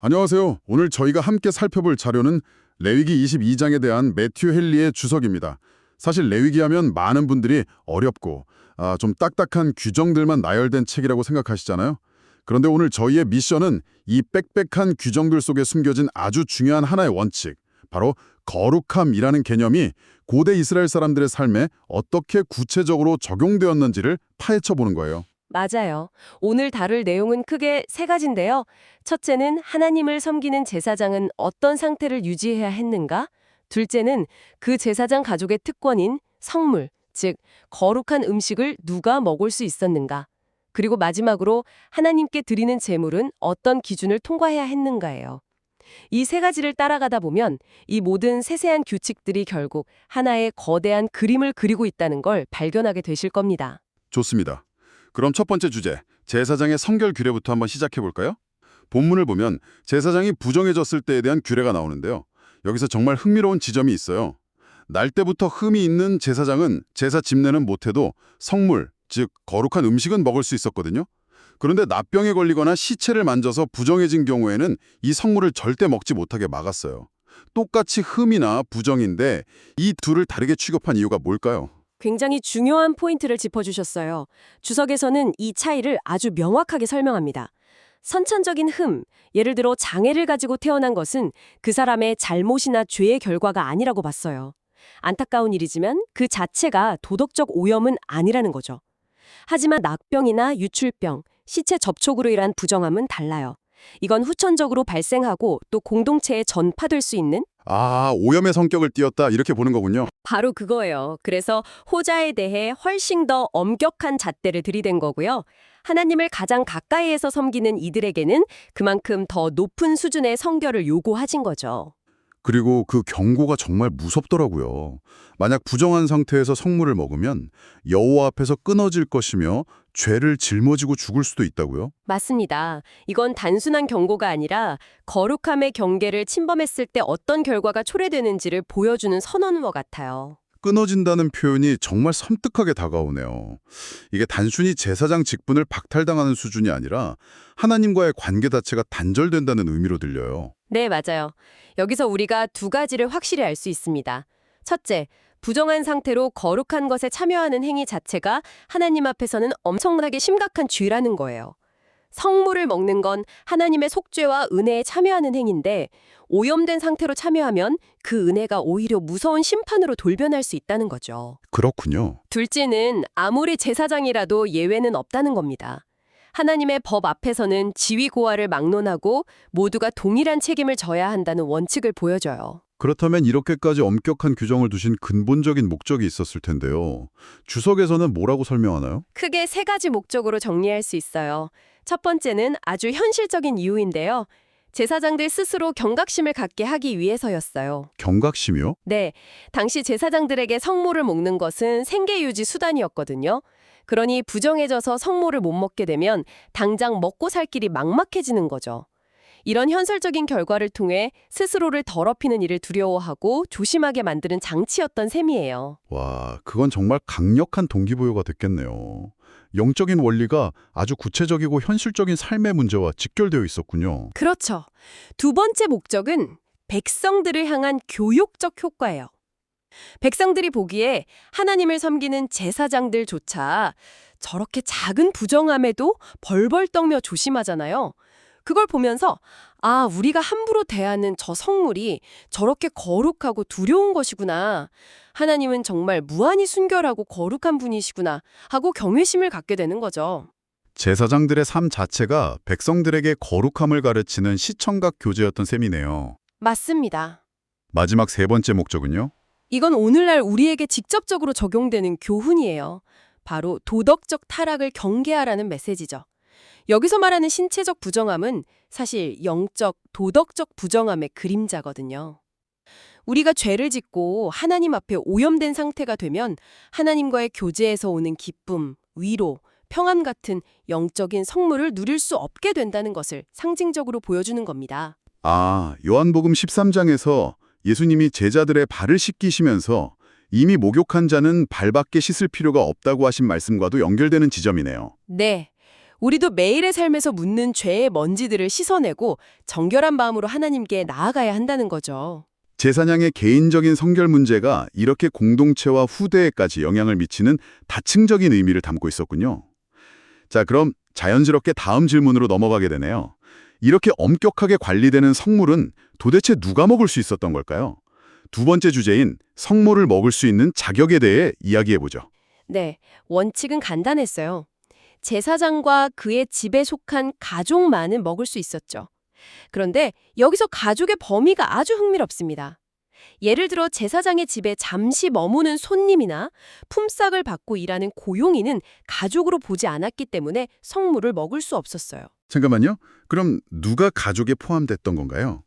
안녕하세요. 오늘 저희가 함께 살펴볼 자료는 레위기 22장에 대한 매튜 헨리의 주석입니다. 사실 레위기 하면 많은 분들이 어렵고 좀 딱딱한 규정들만 나열된 책이라고 생각하시잖아요. 그런데 오늘 저희의 미션은 이 빽빽한 규정들 속에 숨겨진 아주 중요한 하나의 원칙, 바로 거룩함이라는 개념이 고대 이스라엘 사람들의 삶에 어떻게 구체적으로 적용되었는지를 파헤쳐 보는 거예요. 맞아요. 오늘 다룰 내용은 크게 세 가지인데요. 첫째는 하나님을 섬기는 제사장은 어떤 상태를 유지해야 했는가? 둘째는 그 제사장 가족의 특권인 성물, 즉 거룩한 음식을 누가 먹을 수 있었는가? 그리고 마지막으로 하나님께 드리는 제물은 어떤 기준을 통과해야 했는가예요. 이 세 가지를 따라가다 보면 이 모든 세세한 규칙들이 결국 하나의 거대한 그림을 그리고 있다는 걸 발견하게 되실 겁니다. 좋습니다. 그럼 첫 번째 주제, 제사장의 성결 규례부터 한번 시작해 볼까요? 본문을 보면 제사장이 부정해졌을 때에 대한 규례가 나오는데요. 여기서 정말 흥미로운 지점이 있어요. 날 때부터 흠이 있는 제사장은 제사 집례는 못해도 성물, 즉 거룩한 음식은 먹을 수 있었거든요. 그런데 납병에 걸리거나 시체를 만져서 부정해진 경우에는 이 성물을 절대 먹지 못하게 막았어요. 똑같이 흠이나 부정인데 이 둘을 다르게 취급한 이유가 뭘까요? 굉장히 중요한 포인트를 짚어주셨어요. 주석에서는 이 차이를 아주 명확하게 설명합니다. 선천적인 흠, 예를 들어 장애를 가지고 태어난 것은 그 사람의 잘못이나 죄의 결과가 아니라고 봤어요. 안타까운 일이지만 그 자체가 도덕적 오염은 아니라는 거죠. 하지만 낙병이나 유출병, 시체 접촉으로 인한 부정함은 달라요. 이건 후천적으로 발생하고 또 공동체에 전파될 수 있는 오염의 성격을 띠었다 이렇게 보는 거군요. 바로 그거예요. 그래서 호자에 대해 훨씬 더 엄격한 잣대를 들이댄 거고요. 하나님을 가장 가까이에서 섬기는 이들에게는 그만큼 더 높은 수준의 성결을 요구하신 거죠. 그리고 그 경고가 정말 무섭더라고요. 만약 부정한 상태에서 성물을 먹으면 여호와 앞에서 끊어질 것이며 죄를 짊어지고 죽을 수도 있다고요? 맞습니다. 이건 단순한 경고가 아니라 거룩함의 경계를 침범했을 때 어떤 결과가 초래되는지를 보여주는 선언과 같아요. 끊어진다는 표현이 정말 섬뜩하게 다가오네요. 이게 단순히 제사장 직분을 박탈당하는 수준이 아니라 하나님과의 관계 자체가 단절된다는 의미로 들려요. 네, 맞아요. 여기서 우리가 두 가지를 확실히 알 수 있습니다. 첫째, 부정한 상태로 거룩한 것에 참여하는 행위 자체가 하나님 앞에서는 엄청나게 심각한 죄라는 거예요. 성물을 먹는 건 하나님의 속죄와 은혜에 참여하는 행위인데 오염된 상태로 참여하면 그 은혜가 오히려 무서운 심판으로 돌변할 수 있다는 거죠. 그렇군요. 둘째는 아무리 제사장이라도 예외는 없다는 겁니다. 하나님의 법 앞에서는 지위 고하를 막론하고 모두가 동일한 책임을 져야 한다는 원칙을 보여줘요. 그렇다면 이렇게까지 엄격한 규정을 두신 근본적인 목적이 있었을 텐데요. 주석에서는 뭐라고 설명하나요? 크게 세 가지 목적으로 정리할 수 있어요. 첫 번째는 아주 현실적인 이유인데요. 제사장들 스스로 경각심을 갖게 하기 위해서였어요. 경각심이요? 네, 당시 제사장들에게 성모를 먹는 것은 생계 유지 수단이었거든요. 그러니 부정해져서 성모를 못 먹게 되면 당장 먹고 살 길이 막막해지는 거죠. 이런 현실적인 결과를 통해 스스로를 더럽히는 일을 두려워하고 조심하게 만드는 장치였던 셈이에요. 와, 그건 정말 강력한 동기부여가 됐겠네요. 영적인 원리가 아주 구체적이고 현실적인 삶의 문제와 직결되어 있었군요. 그렇죠. 두 번째 목적은 백성들을 향한 교육적 효과예요. 백성들이 보기에 하나님을 섬기는 제사장들조차 저렇게 작은 부정함에도 벌벌 떨며 조심하잖아요. 그걸 보면서 우리가 함부로 대하는 저 성물이 저렇게 거룩하고 두려운 것이구나. 하나님은 정말 무한히 순결하고 거룩한 분이시구나 하고 경외심을 갖게 되는 거죠. 제사장들의 삶 자체가 백성들에게 거룩함을 가르치는 시청각 교재였던 셈이네요. 맞습니다. 마지막 세 번째 목적은요? 이건 오늘날 우리에게 직접적으로 적용되는 교훈이에요. 바로 도덕적 타락을 경계하라는 메시지죠. 여기서 말하는 신체적 부정함은 사실 영적, 도덕적 부정함의 그림자거든요. 우리가 죄를 짓고 하나님 앞에 오염된 상태가 되면 하나님과의 교제에서 오는 기쁨, 위로, 평안 같은 영적인 성물을 누릴 수 없게 된다는 것을 상징적으로 보여주는 겁니다. 요한복음 13장에서 예수님이 제자들의 발을 씻기시면서 이미 목욕한 자는 발밖에 씻을 필요가 없다고 하신 말씀과도 연결되는 지점이네요. 네. 우리도 매일의 삶에서 묻는 죄의 먼지들을 씻어내고 정결한 마음으로 하나님께 나아가야 한다는 거죠. 제사장의 개인적인 성결 문제가 이렇게 공동체와 후대에까지 영향을 미치는 다층적인 의미를 담고 있었군요. 자, 그럼 자연스럽게 다음 질문으로 넘어가게 되네요. 이렇게 엄격하게 관리되는 성물은 도대체 누가 먹을 수 있었던 걸까요? 두 번째 주제인 성물을 먹을 수 있는 자격에 대해 이야기해보죠. 네, 원칙은 간단했어요. 제사장과 그의 집에 속한 가족만은 먹을 수 있었죠. 그런데 여기서 가족의 범위가 아주 흥미롭습니다. 예를 들어 제사장의 집에 잠시 머무는 손님이나 품삯을 받고 일하는 고용인은 가족으로 보지 않았기 때문에 성물을 먹을 수 없었어요. 잠깐만요. 그럼 누가 가족에 포함됐던 건가요?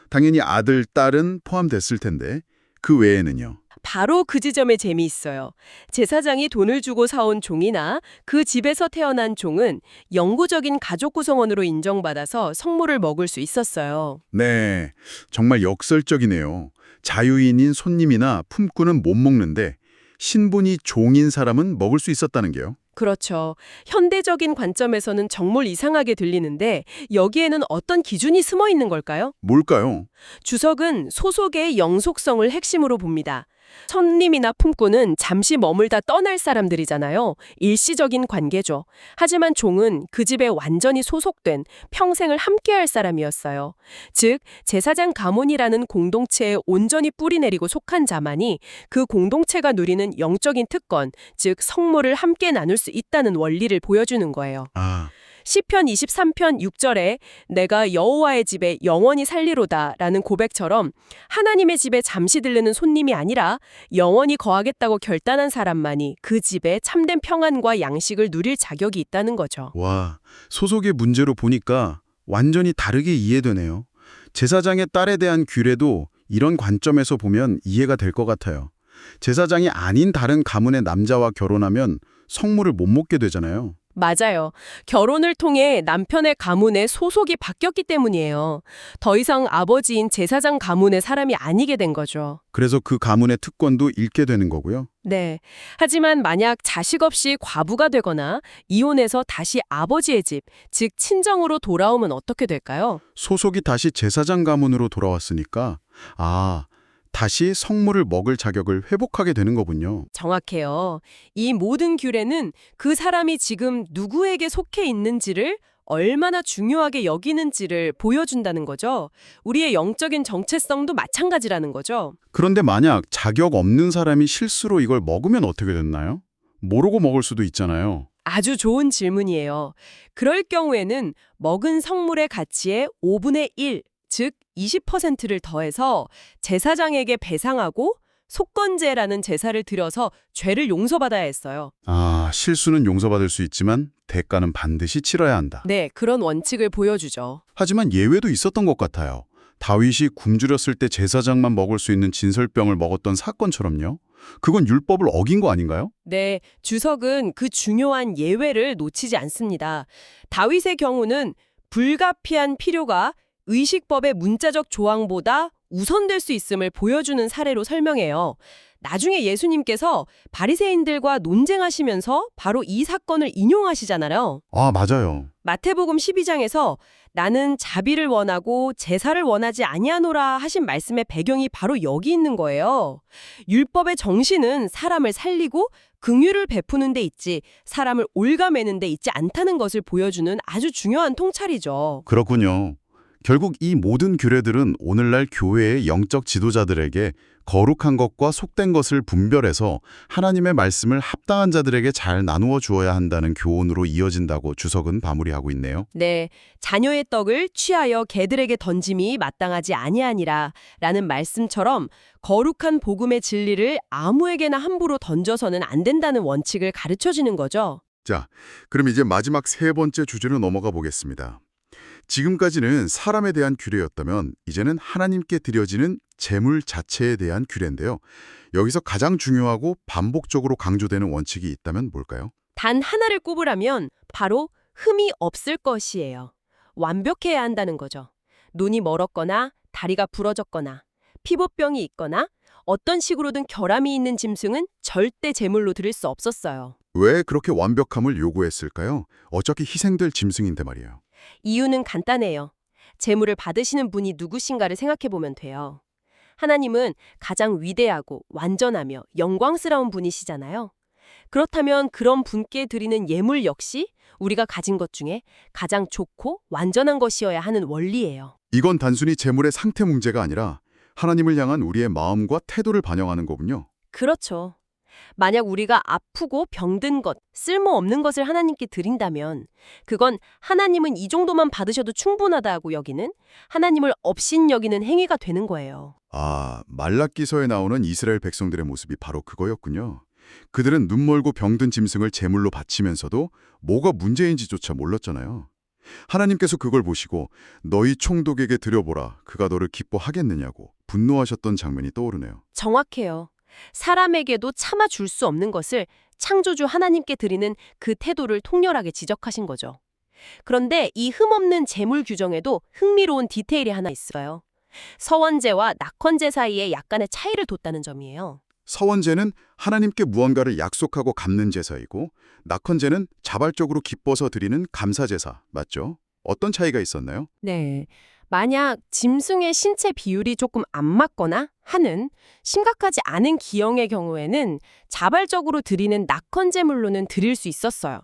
당연히 아들, 딸은 포함됐을 텐데 그 외에는요? 바로 그 지점에 재미있어요. 제사장이 돈을 주고 사온 종이나 그 집에서 태어난 종은 영구적인 가족 구성원으로 인정받아서 성물을 먹을 수 있었어요. 네, 정말 역설적이네요. 자유인인 손님이나 품꾼은 못 먹는데 신분이 종인 사람은 먹을 수 있었다는 게요. 그렇죠. 현대적인 관점에서는 정말 이상하게 들리는데 여기에는 어떤 기준이 숨어 있는 걸까요? 뭘까요? 주석은 소속의 영속성을 핵심으로 봅니다. 손님이나 품꾼은 잠시 머물다 떠날 사람들이잖아요. 일시적인 관계죠. 하지만 종은 그 집에 완전히 소속된 평생을 함께할 사람이었어요. 즉, 제사장 가문이라는 공동체에 온전히 뿌리내리고 속한 자만이 그 공동체가 누리는 영적인 특권, 즉 성물을 함께 나눌 수 있다는 원리를 보여주는 거예요. 아, 시편 23편 6절에 내가 여호와의 집에 영원히 살리로다 라는 고백처럼 하나님의 집에 잠시 들르는 손님이 아니라 영원히 거하겠다고 결단한 사람만이 그 집에 참된 평안과 양식을 누릴 자격이 있다는 거죠. 와, 소속의 문제로 보니까 완전히 다르게 이해되네요. 제사장의 딸에 대한 규례도 이런 관점에서 보면 이해가 될 것 같아요. 제사장이 아닌 다른 가문의 남자와 결혼하면 성물을 못 먹게 되잖아요. 맞아요. 결혼을 통해 남편의 가문에 소속이 바뀌었기 때문이에요. 더 이상 아버지인 제사장 가문의 사람이 아니게 된 거죠. 그래서 그 가문의 특권도 잃게 되는 거고요. 네. 하지만 만약 자식 없이 과부가 되거나 이혼해서 다시 아버지의 집, 즉 친정으로 돌아오면 어떻게 될까요? 소속이 다시 제사장 가문으로 돌아왔으니까 다시 성물을 먹을 자격을 회복하게 되는 거군요. 정확해요. 이 모든 규례는 그 사람이 지금 누구에게 속해 있는지를 얼마나 중요하게 여기는지를 보여준다는 거죠. 우리의 영적인 정체성도 마찬가지라는 거죠. 그런데 만약 자격 없는 사람이 실수로 이걸 먹으면 어떻게 됐나요? 모르고 먹을 수도 있잖아요. 아주 좋은 질문이에요. 그럴 경우에는 먹은 성물의 가치의 5분의 1, 즉 20%를 더해서 제사장에게 배상하고 속건제라는 제사를 드려서 죄를 용서받아야 했어요. 실수는 용서받을 수 있지만 대가는 반드시 치러야 한다. 네, 그런 원칙을 보여주죠. 하지만 예외도 있었던 것 같아요. 다윗이 굶주렸을 때 제사장만 먹을 수 있는 진설병을 먹었던 사건처럼요. 그건 율법을 어긴 거 아닌가요? 네, 주석은 그 중요한 예외를 놓치지 않습니다. 다윗의 경우는 불가피한 필요가 의식법의 문자적 조항보다 우선될 수 있음을 보여주는 사례로 설명해요. 나중에 예수님께서 바리새인들과 논쟁하시면서 바로 이 사건을 인용하시잖아요. 맞아요. 마태복음 12장에서 나는 자비를 원하고 제사를 원하지 아니하노라 하신 말씀의 배경이 바로 여기 있는 거예요. 율법의 정신은 사람을 살리고 긍휼을 베푸는 데 있지 사람을 옭아매는 데 있지 않다는 것을 보여주는 아주 중요한 통찰이죠. 그렇군요. 결국 이 모든 규례들은 오늘날 교회의 영적 지도자들에게 거룩한 것과 속된 것을 분별해서 하나님의 말씀을 합당한 자들에게 잘 나누어 주어야 한다는 교훈으로 이어진다고 주석은 마무리하고 있네요. 네, 자녀의 떡을 취하여 개들에게 던짐이 마땅하지 아니하니라 라는 말씀처럼 거룩한 복음의 진리를 아무에게나 함부로 던져서는 안 된다는 원칙을 가르쳐주는 거죠. 자, 그럼 이제 마지막 세 번째 주제로 넘어가 보겠습니다. 지금까지는 사람에 대한 규례였다면 이제는 하나님께 드려지는 제물 자체에 대한 규례인데요. 여기서 가장 중요하고 반복적으로 강조되는 원칙이 있다면 뭘까요? 단 하나를 꼽으라면 바로 흠이 없을 것이에요. 완벽해야 한다는 거죠. 눈이 멀었거나 다리가 부러졌거나 피부병이 있거나 어떤 식으로든 결함이 있는 짐승은 절대 제물로 드릴 수 없었어요. 왜 그렇게 완벽함을 요구했을까요? 어차피 희생될 짐승인데 말이에요. 이유는 간단해요. 제물을 받으시는 분이 누구신가를 생각해 보면 돼요. 하나님은 가장 위대하고 완전하며 영광스러운 분이시잖아요. 그렇다면 그런 분께 드리는 예물 역시 우리가 가진 것 중에 가장 좋고 완전한 것이어야 하는 원리예요. 이건 단순히 재물의 상태 문제가 아니라 하나님을 향한 우리의 마음과 태도를 반영하는 거군요. 그렇죠. 만약 우리가 아프고 병든 것, 쓸모없는 것을 하나님께 드린다면 그건 하나님은 이 정도만 받으셔도 충분하다고 여기는, 하나님을 업신 여기는 행위가 되는 거예요. 아, 말라기서에 나오는 이스라엘 백성들의 모습이 바로 그거였군요. 그들은 눈멀고 병든 짐승을 제물로 바치면서도 뭐가 문제인지조차 몰랐잖아요. 하나님께서 그걸 보시고 너희 총독에게 드려보라, 그가 너를 기뻐하겠느냐고 분노하셨던 장면이 떠오르네요. 정확해요. 사람에게도 참아줄 수 없는 것을 창조주 하나님께 드리는 그 태도를 통렬하게 지적하신 거죠. 그런데 이 흠없는 제물 규정에도 흥미로운 디테일이 하나 있어요. 서원제와 낙헌제 사이에 약간의 차이를 뒀다는 점이에요. 서원제는 하나님께 무언가를 약속하고 갚는 제사이고, 낙헌제는 자발적으로 기뻐서 드리는 감사제사, 맞죠? 어떤 차이가 있었나요? 네. 만약 짐승의 신체 비율이 조금 안 맞거나 하는 심각하지 않은 기형의 경우에는 자발적으로 드리는 낙헌제물로는 드릴 수 있었어요.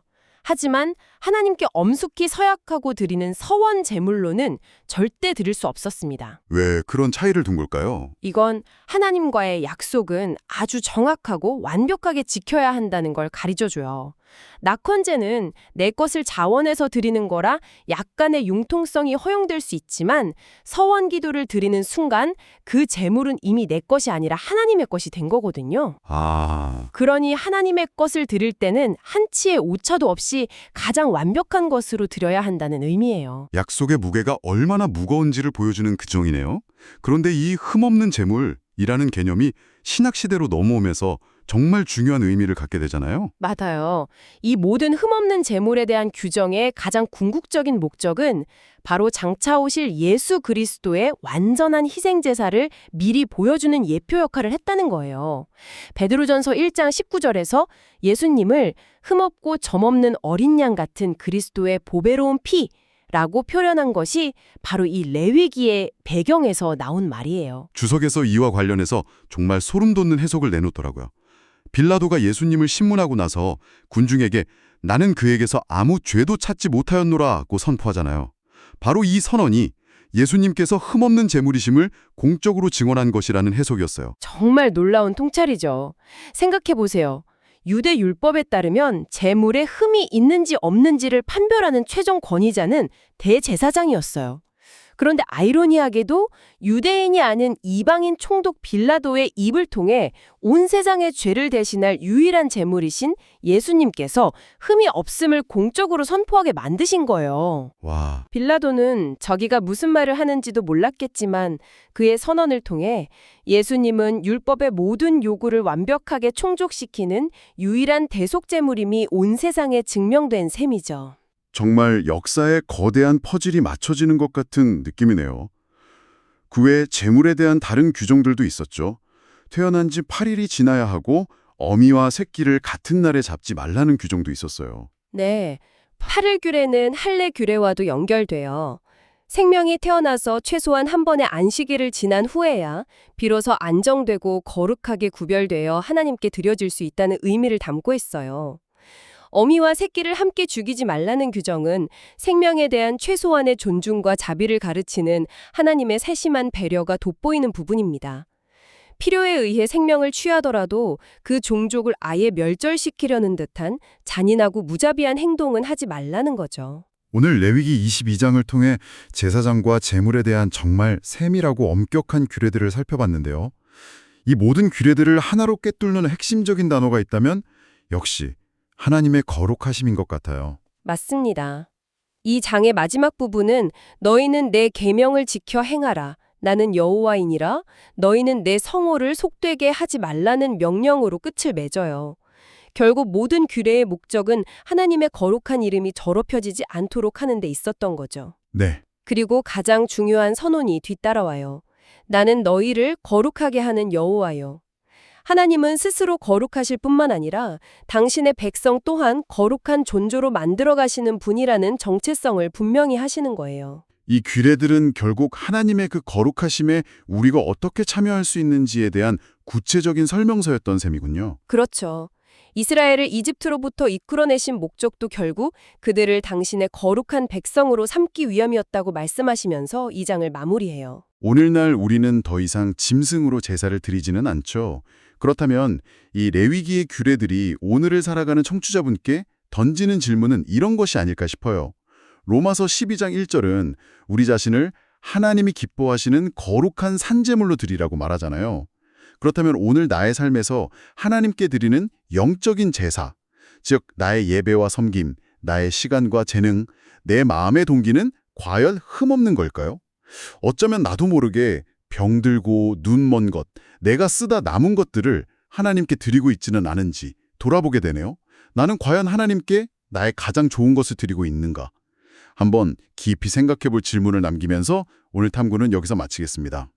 하지만 하나님께 엄숙히 서약하고 드리는 서원 제물로는 절대 드릴 수 없었습니다. 왜 그런 차이를 둔 걸까요? 이건 하나님과의 약속은 아주 정확하고 완벽하게 지켜야 한다는 걸 가르쳐줘요. 낙헌제는 내 것을 자원해서 드리는 거라 약간의 융통성이 허용될 수 있지만 서원 기도를 드리는 순간 그 제물은 이미 내 것이 아니라 하나님의 것이 된 거거든요. 아, 그러니 하나님의 것을 드릴 때는 한치의 오차도 없이 가장 완벽한 것으로 드려야 한다는 의미예요. 약속의 무게가 얼마나 무거운지를 보여주는 규정이네요. 그런데 이 흠없는 재물이라는 개념이 신학시대로 넘어오면서 정말 중요한 의미를 갖게 되잖아요. 맞아요. 이 모든 흠없는 제물에 대한 규정의 가장 궁극적인 목적은 바로 장차 오실 예수 그리스도의 완전한 희생제사를 미리 보여주는 예표 역할을 했다는 거예요. 베드로전서 1장 19절에서 예수님을 흠없고 점없는 어린 양 같은 그리스도의 보배로운 피라고 표현한 것이 바로 이 레위기의 배경에서 나온 말이에요. 주석에서 이와 관련해서 정말 소름 돋는 해석을 내놓더라고요. 빌라도가 예수님을 신문하고 나서 군중에게 나는 그에게서 아무 죄도 찾지 못하였노라고 선포하잖아요. 바로 이 선언이 예수님께서 흠없는 제물이심을 공적으로 증언한 것이라는 해석이었어요. 정말 놀라운 통찰이죠. 생각해보세요. 유대 율법에 따르면 제물에 흠이 있는지 없는지를 판별하는 최종 권위자는 대제사장이었어요. 그런데 아이러니하게도 유대인이 아닌 이방인 총독 빌라도의 입을 통해 온 세상의 죄를 대신할 유일한 제물이신 예수님께서 흠이 없음을 공적으로 선포하게 만드신 거예요. 와, 빌라도는 저기가 무슨 말을 하는지도 몰랐겠지만 그의 선언을 통해 예수님은 율법의 모든 요구를 완벽하게 충족시키는 유일한 대속제물임이 온 세상에 증명된 셈이죠. 정말 역사의 거대한 퍼즐이 맞춰지는 것 같은 느낌이네요. 그 외에 재물에 대한 다른 규정들도 있었죠. 태어난 지 8일이 지나야 하고 어미와 새끼를 같은 날에 잡지 말라는 규정도 있었어요. 네, 8일 규례는 할례 규례와도 연결돼요. 생명이 태어나서 최소한 한 번의 안식일을 지난 후에야 비로소 안정되고 거룩하게 구별되어 하나님께 드려질 수 있다는 의미를 담고 있어요. 어미와 새끼를 함께 죽이지 말라는 규정은 생명에 대한 최소한의 존중과 자비를 가르치는 하나님의 세심한 배려가 돋보이는 부분입니다. 필요에 의해 생명을 취하더라도 그 종족을 아예 멸절시키려는 듯한 잔인하고 무자비한 행동은 하지 말라는 거죠. 오늘 레위기 22장을 통해 제사장과 제물에 대한 정말 세밀하고 엄격한 규례들을 살펴봤는데요. 이 모든 규례들을 하나로 꿰뚫는 핵심적인 단어가 있다면 역시 하나님의 거룩하심인 것 같아요. 맞습니다. 이 장의 마지막 부분은 너희는 내 계명을 지켜 행하라. 나는 여호와이니라. 너희는 내 성호를 속되게 하지 말라는 명령으로 끝을 맺어요. 결국 모든 규례의 목적은 하나님의 거룩한 이름이 더럽혀지지 않도록 하는 데 있었던 거죠. 네. 그리고 가장 중요한 선언이 뒤따라와요. 나는 너희를 거룩하게 하는 여호와요. 하나님은 스스로 거룩하실 뿐만 아니라 당신의 백성 또한 거룩한 존재로 만들어 가시는 분이라는 정체성을 분명히 하시는 거예요. 이 규례들은 결국 하나님의 그 거룩하심에 우리가 어떻게 참여할 수 있는지에 대한 구체적인 설명서였던 셈이군요. 그렇죠. 이스라엘을 이집트로부터 이끌어내신 목적도 결국 그들을 당신의 거룩한 백성으로 삼기 위함이었다고 말씀하시면서 이 장을 마무리해요. 오늘날 우리는 더 이상 짐승으로 제사를 드리지는 않죠. 그렇다면 이 레위기의 규례들이 오늘을 살아가는 청취자분께 던지는 질문은 이런 것이 아닐까 싶어요. 로마서 12장 1절은 우리 자신을 하나님이 기뻐하시는 거룩한 산제물로 드리라고 말하잖아요. 그렇다면 오늘 나의 삶에서 하나님께 드리는 영적인 제사, 즉 나의 예배와 섬김, 나의 시간과 재능, 내 마음의 동기는 과연 흠없는 걸까요? 어쩌면 나도 모르게 병들고 눈 먼 것, 내가 쓰다 남은 것들을 하나님께 드리고 있지는 않은지 돌아보게 되네요. 나는 과연 하나님께 나의 가장 좋은 것을 드리고 있는가? 한번 깊이 생각해 볼 질문을 남기면서 오늘 탐구는 여기서 마치겠습니다.